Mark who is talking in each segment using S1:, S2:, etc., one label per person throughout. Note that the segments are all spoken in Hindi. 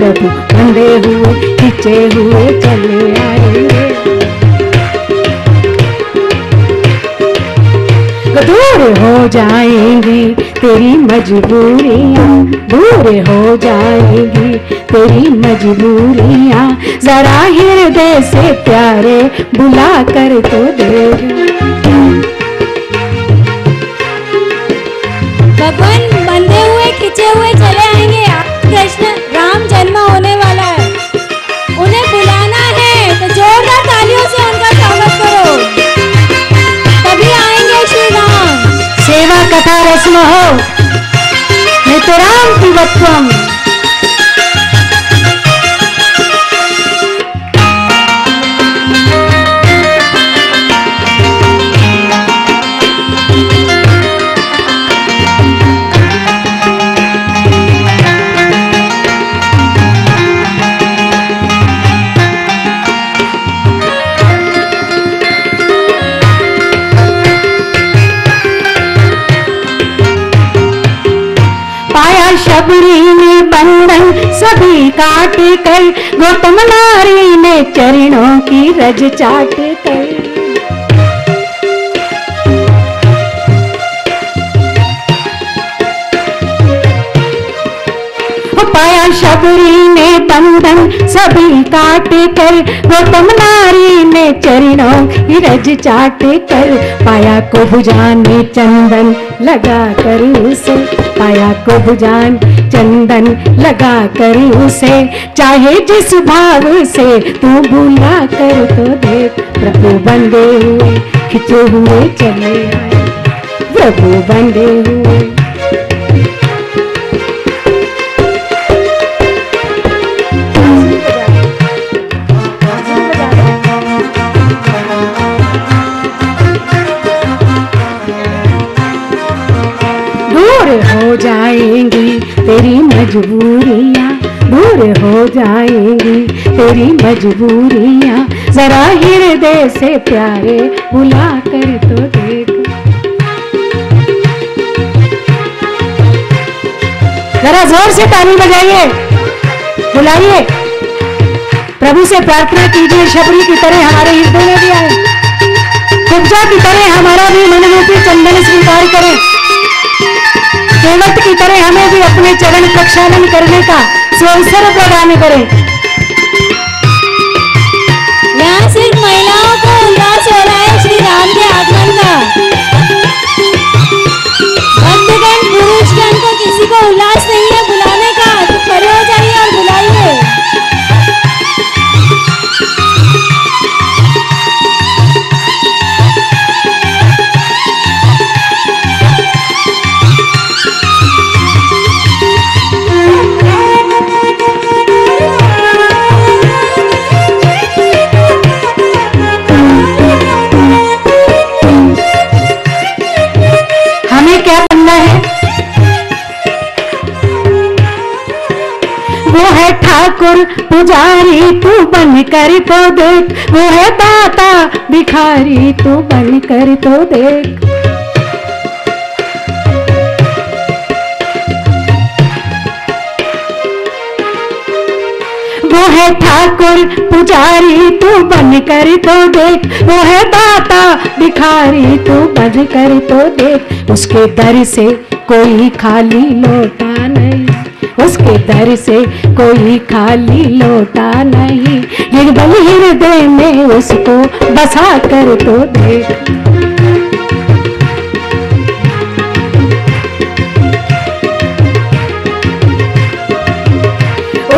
S1: प्रभु बंधे हुए खिंचे हुए चले आएंगे। दूर हो जाएंगी तेरी मजबूरियां, दूर हो जाएंगी तेरी मजबूरियां, जरा हृदय से प्यारे बुला कर तो देख।
S2: भगवान बंधे हुए खिंचे हुए चले आएंगे। कृष्ण राम जन्म होने वाला है, उन्हें बुलाना है तो जोरदार तालियों से उनका स्वागत करो, तभी आएंगे श्री राम।
S1: सेवा कथा रस्म हो नितराम पिबत्वम। शबरी ने बंधन सभी काट कर, गौतम नारी ने चरणों की रज चाट कर। पाया शबरी ने बंधन सभी काट कर, गौतम नारी ने चरणों की रज चाट कर। पाया को भुजान में चंदन लगा कर उसे, पाया को भुजान चंदन लगा कर उसे, चाहे जिस भाव से तू बुला कर तो देख। प्रभु बंधे हुए खिंचे हुए चले आए, प्रभु बंधे हुए। दूर हो जाएंगी तेरी मजबूरियां, दूर हो जाएंगी तेरी मजबूरियां, जरा हृदय से प्यारे बुला कर तो देख। जरा जोर से ताली बजाइए, बुलाइए, प्रभु से प्रार्थना कीजिए शबरी की तरह हमारे हृदय में भी आए, कुब्जा की तरह हमारा भी मनरूपी चंदन स्वीकार करें, केवट की तरह हमें भी अपने चरण प्रक्षालन करने का अवसर प्रदान करें।
S2: यहाँ सिर्फ महिलाओं को उल्लास हो रहा है श्री राम के आगमन का। भक्तगण पुरुषगण को किसी को उल्लास नहीं है बुलाने का, तो खड़े हो जाइए और बुलाइए।
S1: क्या करना है? वो है ठाकुर पुजारी तू बन कर तो देख, वो है दाता भिखारी तू बन कर तो देख। वो है ठाकुर पुजारी तू बन कर तो देख, वो है दाता भिखारी तू बन कर तो देख। उसके दर से कोई खाली लोटा नहीं, उसके दर से कोई खाली लोटा नहीं, निर्बल हृदय में उसको बसा कर तो देख।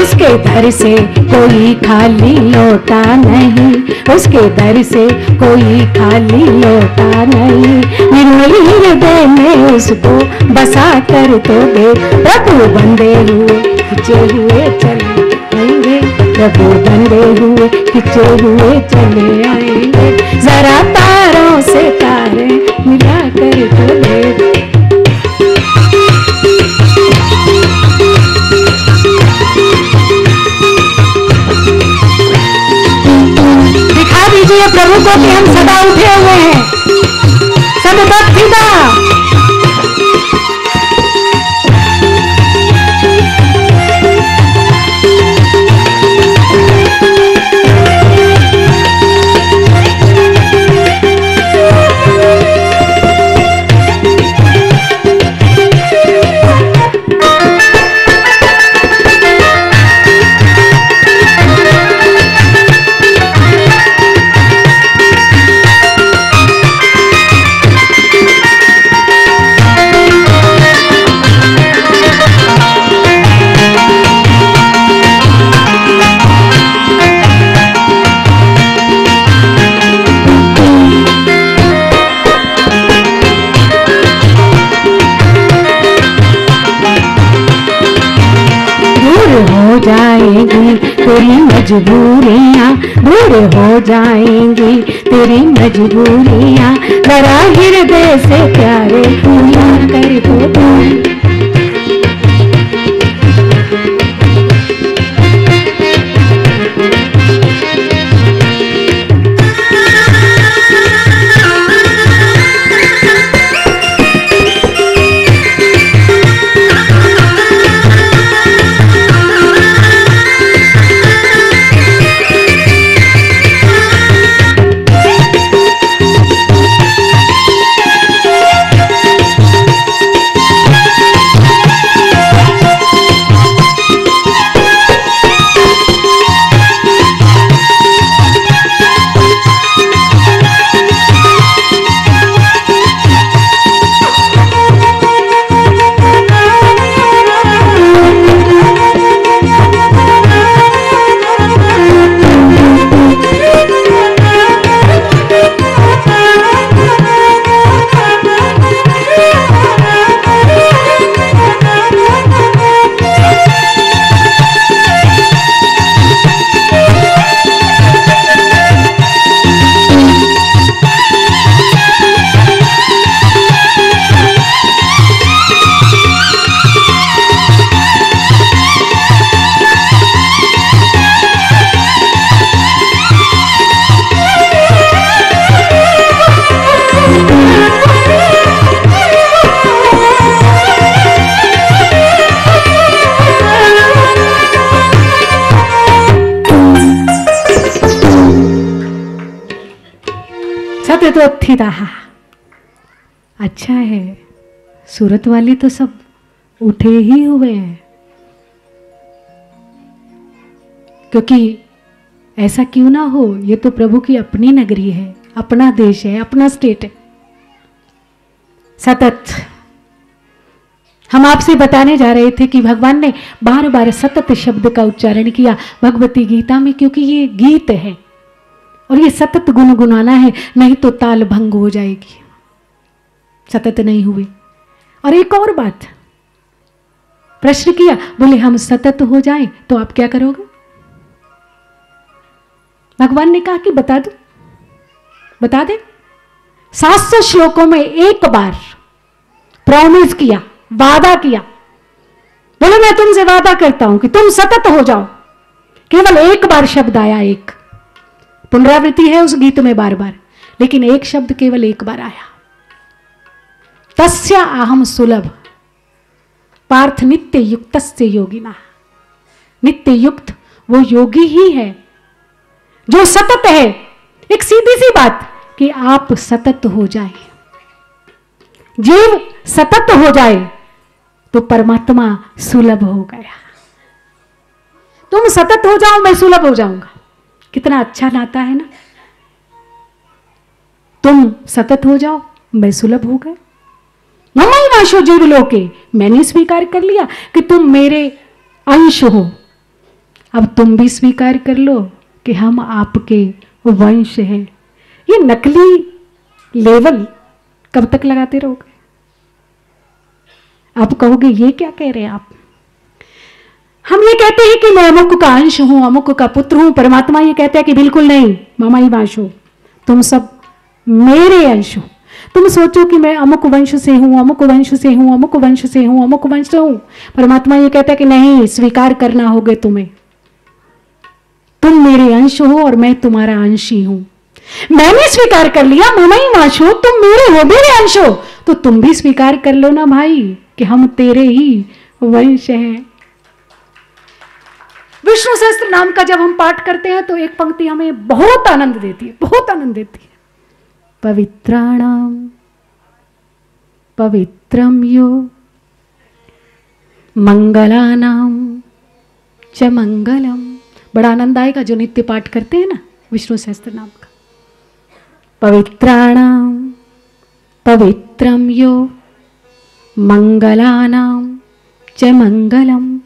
S1: उसके दर से कोई खाली लोटा नहीं, उसके दर से कोई खाली लोटा नहीं, निर्मल हृदय में उसको बसा कर तो दे। प्रभु बंधे हुए खिंचे हुए चले आएंगे, प्रभु बंधे हुए खिंचे हुए चले आएंगे, जरा तारों से तारे मिला कर तो दे। दीजिए प्रभु को कि हम सदा उठे हुए हैं, सब भक्तिदा। जाएंगी तेरी मजबूरियां, दूर हो जाएंगी तेरी मजबूरियां, जरा हृदय से प्यारे पूरा कर दो। तो थी रहा। अच्छा है, सूरत वाले तो सब उठे ही हुए हैं, क्योंकि ऐसा क्यों ना हो, ये तो प्रभु की अपनी नगरी है, अपना देश है, अपना स्टेट है। सतत हम आपसे बताने जा रहे थे कि भगवान ने बार बार सतत शब्द का उच्चारण किया भगवती गीता में, क्योंकि ये गीत है और ये सतत गुनगुनाना है, नहीं तो ताल भंग हो जाएगी, सतत नहीं हुए। और एक और बात, प्रश्न किया, बोले हम सतत हो जाएं तो आप क्या करोगे? भगवान ने कहा कि बता दो, बता दे। 700 श्लोकों में एक बार प्रॉमिस किया, वादा किया, बोले मैं तुमसे वादा करता हूं कि तुम सतत हो जाओ। केवल एक बार शब्द आया, एक पुनरावृत्ति है उस गीत में बार बार, लेकिन एक शब्द केवल एक बार आया, तस्य अहम सुलभ पार्थ नित्य युक्तस्य योगिना। नित्य युक्त वो योगी ही है जो सतत है। एक सीधी सी बात कि आप सतत हो जाए, जीव सतत हो जाए तो परमात्मा सुलभ हो गया। तुम सतत हो जाओ, मैं सुलभ हो जाऊंगा, कितना अच्छा नाता है ना। तुम सतत हो जाओ, मैं सुलभ हो गए। ममई वाशो जीव लोके, मैंने स्वीकार कर लिया कि तुम मेरे अंश हो, अब तुम भी स्वीकार कर लो कि हम आपके वंश हैं। ये नकली लेवल कब तक लगाते रहोगे? आप कहोगे ये क्या कह रहे हैं आप? हम ये कहते हैं कि मैं अमुक का अंश हूं, अमुक का पुत्र हूं, परमात्मा ये कहता है कि बिल्कुल नहीं, ममई वाशो, तुम सब मेरे अंश हो। तुम सोचो कि मैं अमुक वंश से हूं, अमुक वंश से हूं, अमुक वंश से हूं, अमुक वंश से हूं। परमात्मा ये कहता है कि नहीं, स्वीकार करना होगा तुम्हें, तुम मेरे अंश हो और मैं तुम्हारा अंश ही हूं। मैंने स्वीकार कर लिया, ममई वाशो, तुम मेरे हो, मेरे अंश हो, तो तुम भी स्वीकार कर लो ना भाई कि हम तेरे ही वंश हैं। विष्णु सहस्त्र नाम का जब हम पाठ करते हैं तो एक पंक्ति हमें बहुत आनंद देती है, बहुत आनंद देती है। पवित्राणाम पवित्रम यो मंगलानाम च मंगलम। बड़ा आनंद आएगा जो नित्य पाठ करते हैं ना विष्णु सहस्त्र नाम का। पवित्राणाम पवित्रम यो मंगलानाम च मंगलम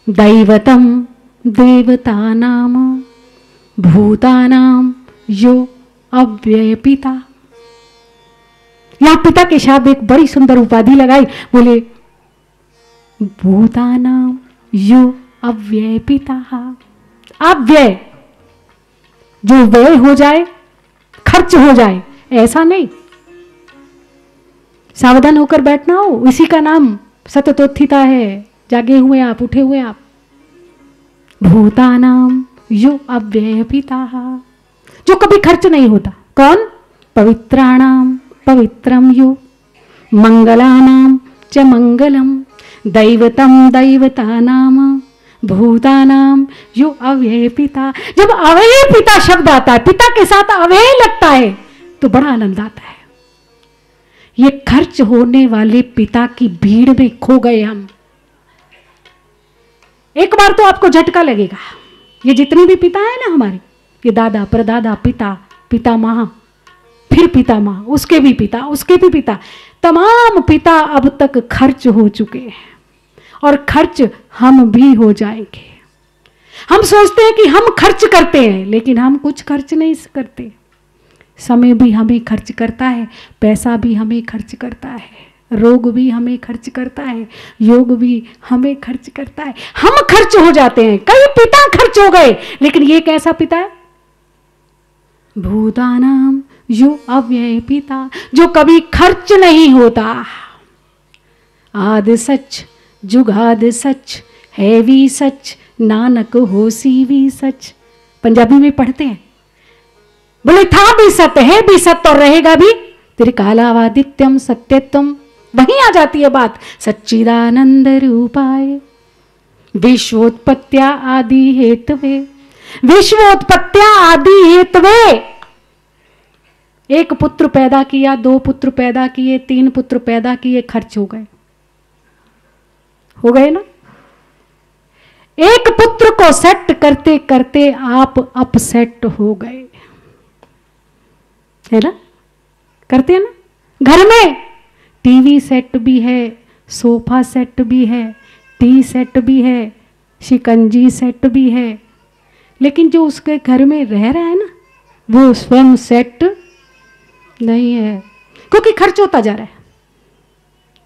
S1: दैवतम देवतानाम भूतानाम यो अव्यय पिता। यहां पिता के शब्द एक बड़ी सुंदर उपाधि लगाई, बोले भूतानाम यो अव्यय पिता। अव्यय, जो व्यय हो जाए, खर्च हो जाए, ऐसा नहीं। सावधान होकर बैठना हो, इसी का नाम सततोत्थिता है। जागे हुए आप, उठे हुए आप। भूतानाम यो अव्यय पिता, जो कभी खर्च नहीं होता। कौन? पवित्राणाम पवित्रम यो, मंगलानाम च मंगलम, दैवतम दैवतानाम, भूतानाम यो अव्यय पिता। जब अव्यय पिता शब्द आता है, पिता के साथ अव्यय लगता है, तो बड़ा आनंद आता है। ये खर्च होने वाले पिता की भीड़ में खो गए हम। एक बार तो आपको झटका लगेगा। ये जितने भी पिता है ना हमारे, ये दादा, परदादा, पिता, पितामह, फिर पितामह, उसके भी पिता, उसके भी पिता, तमाम पिता अब तक खर्च हो चुके हैं और खर्च हम भी हो जाएंगे। हम सोचते हैं कि हम खर्च करते हैं, लेकिन हम कुछ खर्च नहीं करते। समय भी हमें खर्च करता है, पैसा भी हमें खर्च करता है, रोग भी हमें खर्च करता है, योग भी हमें खर्च करता है। हम खर्च हो जाते हैं। कई पिता खर्च हो गए, लेकिन ये कैसा पिता है? भूतानाम यो अव्यय पिता, जो कभी खर्च नहीं होता। आदि सच जुगाद सच, है भी सच, नानक होसी भी सच। पंजाबी में पढ़ते हैं, बोले था भी सत्य, है भी सत्य और रहेगा भी। त्रिकालावादित्यम सत्यत्वम, वहीं आ जाती है बात। सच्चिदानंद रूपाय विश्वोत्पत्त्या आदि हेतवे, विश्वोत्पत्त्या आदि हेतवे। एक पुत्र पैदा किया, 2 पुत्र पैदा किए, 3 पुत्र पैदा किए, खर्च हो गए। हो गए ना? एक पुत्र को सेट करते करते आप अपसेट हो गए, है ना? करते हैं ना? घर में टीवी सेट भी है, सोफा सेट भी है, टी सेट भी है, शिकंजी सेट भी है, लेकिन जो उसके घर में रह रहा है ना, वो स्वयं सेट नहीं है, क्योंकि खर्च होता जा रहा है।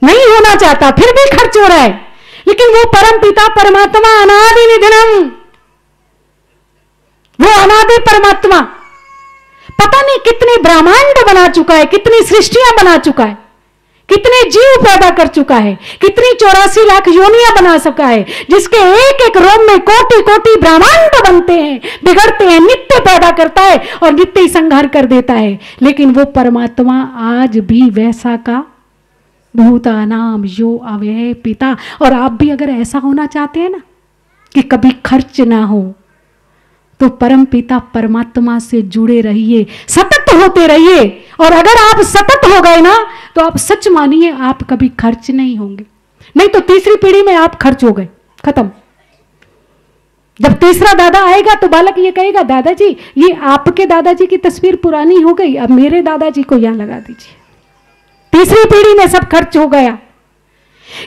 S1: नहीं होना चाहता, फिर भी खर्च हो रहा है। लेकिन वो परम पिता परमात्मा अनादि निधनम, वो अनादि परमात्मा पता नहीं कितने ब्रह्मांड बना चुका है, कितनी सृष्टियां बना चुका है, कितने जीव पैदा कर चुका है, कितनी 84 लाख योनियां बना सका है, जिसके एक एक रोम में कोटि कोटि ब्रह्मांड बनते हैं, बिगड़ते हैं, नित्य पैदा करता है और नित्य ही संहार कर देता है। लेकिन वो परमात्मा आज भी वैसा का भूतानाम यो अव्यय पिता। और आप भी अगर ऐसा होना चाहते हैं ना कि कभी खर्च ना हो, तो परम पिता परमात्मा से जुड़े रहिए, सतत होते रहिए। और अगर आप सतत हो गए ना, तो आप सच मानिए आप कभी खर्च नहीं होंगे। नहीं तो तीसरी पीढ़ी में आप खर्च हो गए, खत्म। जब तीसरा दादा आएगा तो बालक ये कहेगा, दादाजी ये आपके दादाजी की तस्वीर पुरानी हो गई, अब मेरे दादाजी को यहां लगा दीजिए। तीसरी पीढ़ी में सब खर्च हो गया।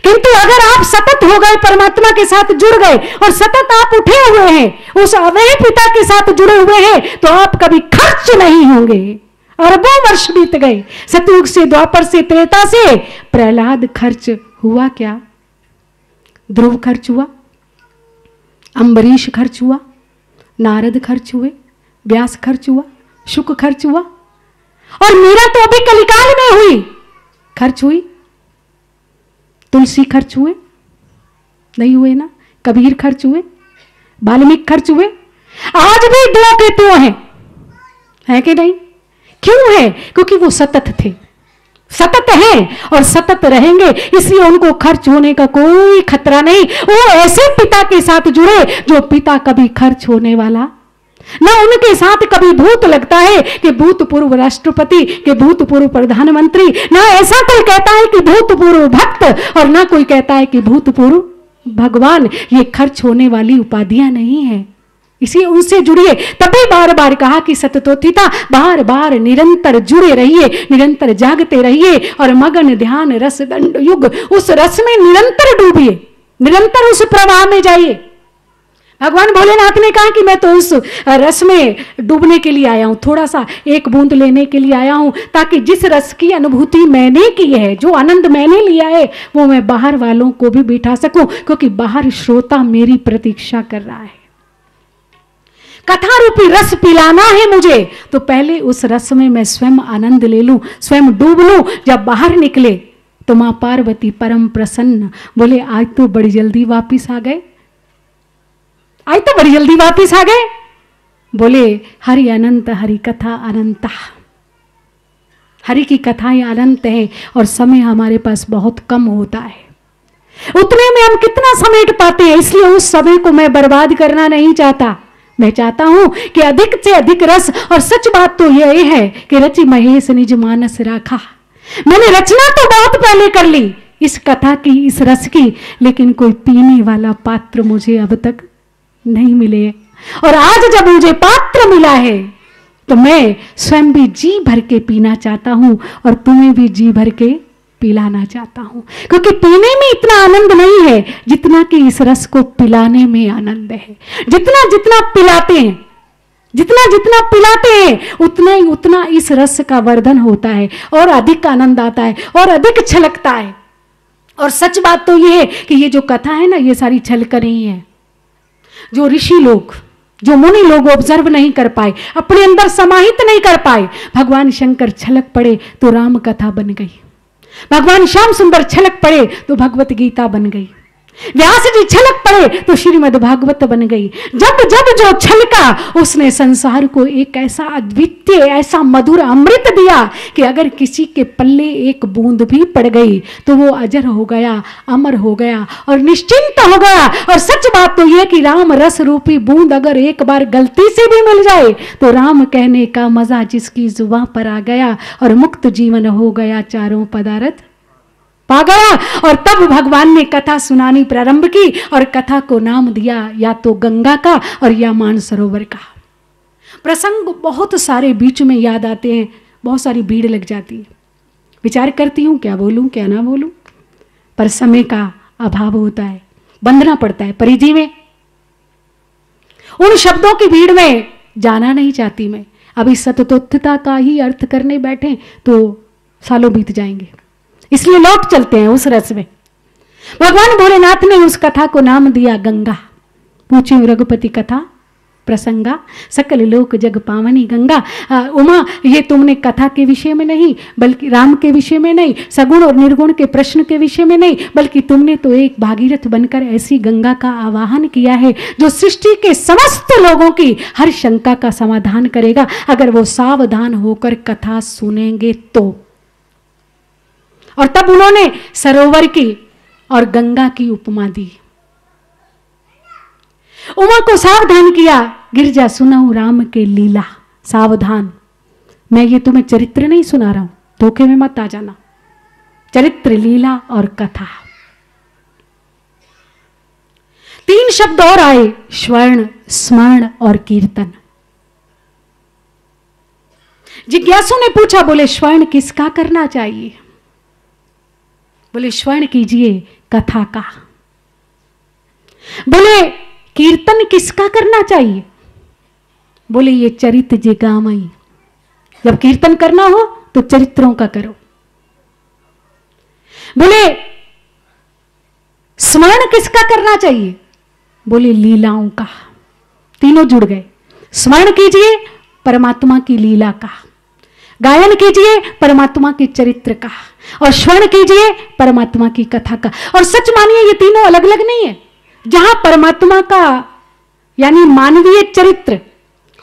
S1: किंतु अगर आप सतत हो गए, परमात्मा के साथ जुड़ गए और सतत आप उठे हुए हैं, उस अव्यय पिता के साथ जुड़े हुए हैं, तो आप कभी खर्च नहीं होंगे। अरबों वर्ष बीत गए, सतयुग से, द्वापर से, त्रेता से। प्रहलाद खर्च हुआ क्या? ध्रुव खर्च हुआ, अम्बरीश खर्च हुआ, नारद खर्च हुए, व्यास खर्च हुआ, शुक खर्च हुआ, और मीरा तो अभी कलिकाल में हुई, खर्च हुई। तुलसी खर्च हुए? नहीं हुए ना। कबीर खर्च हुए, वाल्मीकि खर्च हुए। आज भी 2 केतु है कि नहीं? क्यों है? क्योंकि वो सतत थे, सतत हैं और सतत रहेंगे, इसलिए उनको खर्च होने का कोई खतरा नहीं। वो ऐसे पिता के साथ जुड़े जो पिता कभी खर्च होने वाला ना। उनके साथ कभी भूत लगता है कि भूतपूर्व राष्ट्रपति, कि भूतपूर्व प्रधानमंत्री, ना ऐसा कोई कहता है कि भूतपूर्व भक्त, और ना कोई कहता है कि भूतपूर्व भगवान। ये खर्च होने वाली उपाधियां नहीं है, इसलिए उनसे जुड़िए। तभी बार बार कहा कि सततोत्थिता, बार बार निरंतर जुड़े रहिए, निरंतर जागते रहिए और मगन ध्यान रस दंड युग, उस रस में निरंतर डूबिए, निरंतर उस प्रवाह में जाइए। भगवान भोलेनाथ ने कहा कि मैं तो उस रस में डूबने के लिए आया हूं, थोड़ा सा एक बूंद लेने के लिए आया हूं, ताकि जिस रस की अनुभूति मैंने की है, जो आनंद मैंने लिया है, वो मैं बाहर वालों को भी बिठा सकूं, क्योंकि बाहर श्रोता मेरी प्रतीक्षा कर रहा है। कथा रूपी रस पिलाना है मुझे, तो पहले उस रस में मैं स्वयं आनंद ले लूं, स्वयं डूब लूं। जब बाहर निकले तो मां पार्वती परम प्रसन्न, बोले आज तो बड़ी जल्दी वापिस आ गए, आज तो बड़ी जल्दी वापिस आ गए। बोले हरि अनंत, हरि कथा अनंता, हरि की कथाएं अनंत है और समय हमारे पास बहुत कम होता है। उतने में हम कितना समेट पाते हैं, इसलिए उस समय को मैं बर्बाद करना नहीं चाहता। मैं चाहता हूं कि अधिक से अधिक रस, और सच बात तो यह है कि रचि महेश निज मानस राखा। मैंने रचना तो बहुत पहले कर ली इस कथा की, इस रस की, लेकिन कोई पीने वाला पात्र मुझे अब तक नहीं मिले। और आज जब मुझे पात्र मिला है तो मैं स्वयं भी जी भर के पीना चाहता हूं और तुम्हें भी जी भर के पिलाना चाहता हूं, क्योंकि पीने में इतना आनंद नहीं है जितना कि इस रस को पिलाने में आनंद है। जितना जितना पिलाते हैं, जितना जितना पिलाते हैं, उतना ही उतना इस रस का वर्धन होता है और अधिक आनंद आता है और अधिक छलकता है। और सच बात तो ये है कि ये जो कथा है ना, ये सारी छल कर ही है। जो ऋषि लोग, जो मुनि लोग ऑब्जर्व नहीं कर पाए, अपने अंदर समाहित नहीं कर पाए, भगवान शंकर छलक पड़े तो राम कथा बन गई, भगवान श्याम सुंदर छलक पड़े तो भगवत गीता बन गई, व्यास जी छलक पड़े तो श्रीमद् भागवत बन गई। जब जब जो छलका उसने संसार को एक ऐसा अद्वितीय, ऐसा मधुर अमृत दिया कि अगर किसी के पल्ले एक बूंद भी पड़ गई तो वो अजर हो गया, अमर हो गया और निश्चिंत हो गया। और सच बात तो यह कि राम रस रूपी बूंद अगर एक बार गलती से भी मिल जाए तो राम कहने का मजा जिसकी जुबां पर आ गया और मुक्त जीवन हो गया, चारों पदार्थ पा गया। और तब भगवान ने कथा सुनानी प्रारंभ की और कथा को नाम दिया या तो गंगा का और या मानसरोवर का। प्रसंग बहुत सारे बीच में याद आते हैं, बहुत सारी भीड़ लग जाती है, विचार करती हूँ क्या बोलूँ क्या ना बोलूँ, पर समय का अभाव होता है, बंधना पड़ता है परिधि में। उन शब्दों की भीड़ में जाना नहीं चाहती मैं। अभी सततोत्थता का ही अर्थ करने बैठे तो सालों बीत जाएंगे, इसलिए लौट चलते हैं उस रस में। भगवान भोलेनाथ ने उस कथा को नाम दिया गंगा। पूछे रघुपति कथा प्रसंगा, सकल लोक जग पावनी गंगा। उमा, ये तुमने कथा के विषय में नहीं, बल्कि राम के विषय में नहीं, सगुण और निर्गुण के प्रश्न के विषय में नहीं, बल्कि तुमने तो एक भागीरथ बनकर ऐसी गंगा का आवाहन किया है जो सृष्टि के समस्त लोगों की हर शंका का समाधान करेगा, अगर वो सावधान होकर कथा सुनेंगे तो। और तब उन्होंने सरोवर की और गंगा की उपमा दी। उमा को सावधान किया, गिरजा सुनाऊं राम के लीला। सावधान, मैं ये तुम्हें चरित्र नहीं सुना रहा हूं, धोखे में मत आ जाना। चरित्र, लीला और कथा, तीन शब्द और आए, स्वर्ण, स्मरण और कीर्तन। जिज्ञासु ने पूछा, बोले स्वर्ण किसका करना चाहिए? बोले स्वर्ण कीजिए कथा का। बोले कीर्तन किसका करना चाहिए? बोले ये चरित जिगामई, जब कीर्तन करना हो तो चरित्रों का करो। बोले स्मरण किसका करना चाहिए? बोले लीलाओं का। तीनों जुड़ गए। स्मरण कीजिए परमात्मा की लीला का, गायन कीजिए परमात्मा के चरित्र का, और स्वर्ण कीजिए परमात्मा की कथा का। और सच मानिए ये तीनों अलग अलग नहीं है। जहां परमात्मा का यानी मानवीय चरित्र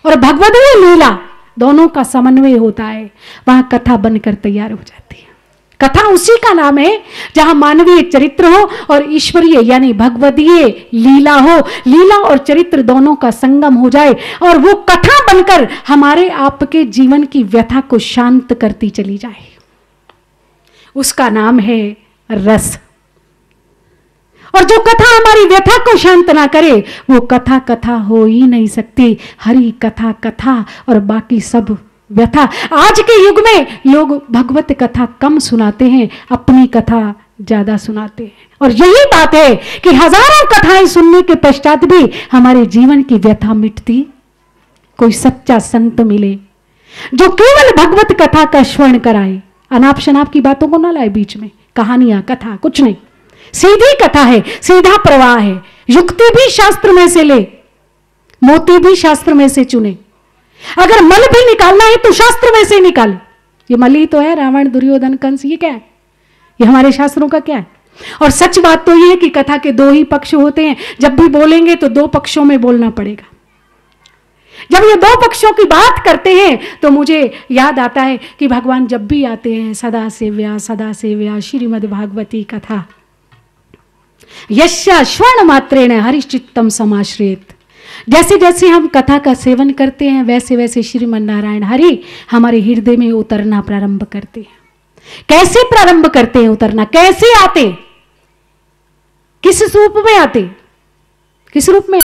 S1: और भगवदीय लीला दोनों का समन्वय होता है, वहां कथा बनकर तैयार हो जाती है। कथा उसी का नाम है जहां मानवीय चरित्र हो और ईश्वरीय यानी भगवदीय लीला हो। लीला और चरित्र दोनों का संगम हो जाए और वो कथा बनकर हमारे आपके जीवन की व्यथा को शांत करती चली जाए, उसका नाम है रस। और जो कथा हमारी व्यथा को शांत ना करे वो कथा कथा हो ही नहीं सकती। हरि कथा कथा और बाकी सब व्यथा। आज के युग में लोग भगवत कथा कम सुनाते हैं, अपनी कथा ज्यादा सुनाते हैं। और यही बात है कि हजारों कथाएं सुनने के पश्चात भी हमारे जीवन की व्यथा मिटती। कोई सच्चा संत मिले जो केवल भगवत कथा का श्रवण कराए, अनाप शनाप की बातों को ना लाए बीच में, कहानियां कथा कुछ नहीं, सीधी कथा है, सीधा प्रवाह है। युक्ति भी शास्त्र में से ले, मोती भी शास्त्र में से चुने। अगर मल भी निकालना है तो शास्त्र में से निकाले। ये मल ही तो है, रावण दुर्योधन कंस, ये क्या है? ये हमारे शास्त्रों का क्या है? और सच बात तो ये है कि कथा के दो ही पक्ष होते हैं। जब भी बोलेंगे तो दो पक्षों में बोलना पड़ेगा। जब ये दो पक्षों की बात करते हैं तो मुझे याद आता है कि भगवान जब भी आते हैं, सदा सेव्या श्रीमद् भागवती कथा यस्या श्रवण मात्रेण हरिश्चित्तम समाश्रित। जैसे जैसे हम कथा का सेवन करते हैं वैसे वैसे श्रीमन नारायण हरि हमारे हृदय में उतरना प्रारंभ करते हैं। कैसे प्रारंभ करते हैं उतरना? कैसे आते? किस रूप में आते? किस रूप में?